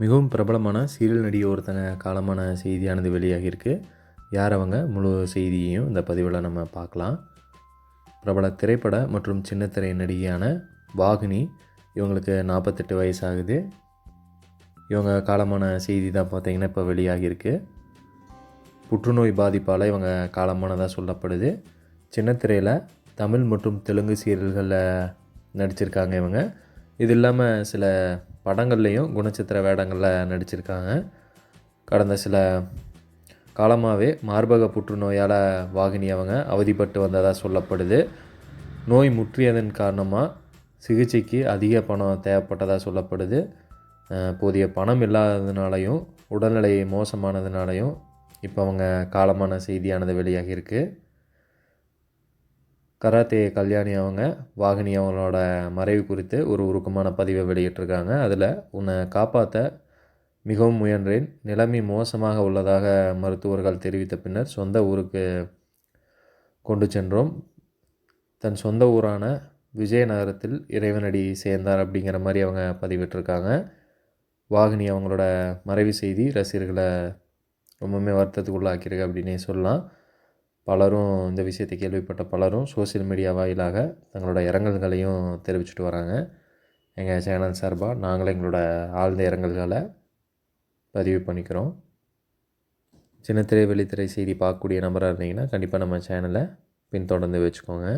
மிகவும் பிரபலமான சீரியல் நடிகை ஒருத்தங்க காலமான செய்தியானது வெளியாகியிருக்கு. யார் அவங்க? முழு செய்தியையும் இந்த பதிவில் நம்ம பார்க்கலாம். பிரபல திரைப்பட மற்றும் சின்னத்திரை நடிகையான வாகினி, இவங்களுக்கு 48 வயசு ஆகுது. இவங்க காலமான செய்தி தான் பார்த்திங்கன்னா இப்போ வெளியாகியிருக்கு. புற்றுநோய் பாதிப்பால் இவங்க காலமானதாக சொல்லப்படுது. சின்னத்திரையில் தமிழ் மற்றும் தெலுங்கு சீரியல்களில் நடிச்சிருக்காங்க இவங்க. இது இல்லாமல் சில படங்கள்லேயும் குணச்சித்திர வேடங்களில் நடிச்சிருக்காங்க. கடந்த சில காலமாகவே மார்பக புற்றுநோயால் வாகினி அவங்க அவதிப்பட்டு வந்ததாக சொல்லப்படுது. நோய் முற்றியதன் காரணமாக சிகிச்சைக்கு அதிக பணம் தேவைப்பட்டதாக சொல்லப்படுது. போதிய பணம் இல்லாததுனாலையும் உடல்நிலை மோசமானதுனாலையும் இப்போ அவங்க காலமான செய்தியானது வெளியாகியிருக்கு. கராத்தே கல்யாணி அவங்க வாகினி அவங்களோட மறைவு குறித்து ஒரு உருக்கமான பதிவை வெளியிட்டிருக்காங்க. அதில் உன்னை காப்பாற்ற மிகவும் முயன்றேன், நிலைமை மோசமாக உள்ளதாக மருத்துவர்கள் தெரிவித்த பின்னர் சொந்த ஊருக்கு கொண்டு சென்றோம். தன் சொந்த ஊரான விஜயநகரத்தில் இறைவனடி சேர்ந்தார் அப்படிங்கிற மாதிரி அவங்க பதிவிட்டிருக்காங்க. வாகினி அவங்களோட மறைவு செய்தி ரசிகர்களை ரொம்பவுமே வருத்தத்துக்குள்ளாக்கியிருக்கு அப்படின்னே சொல்லலாம். பலரும் இந்த விஷயத்தை கேள்விப்பட்ட பலரும் சோசியல் மீடியா வாயிலாக தங்களோட இரங்கல்களையும் தெரிவிச்சுட்டு வராங்க. எங்கள் சேனல் சார்பாக நாங்களும் எங்களோட ஆழ்ந்த இரங்கல்களை பதிவு பண்ணிக்கிறோம். சின்னத்திரை வெளித்திரை செய்தி பார்க்கக்கூடிய நபராக இருந்தீங்கன்னா கண்டிப்பாக நம்ம சேனலை பின்தொடர்ந்து வச்சுக்கோங்க.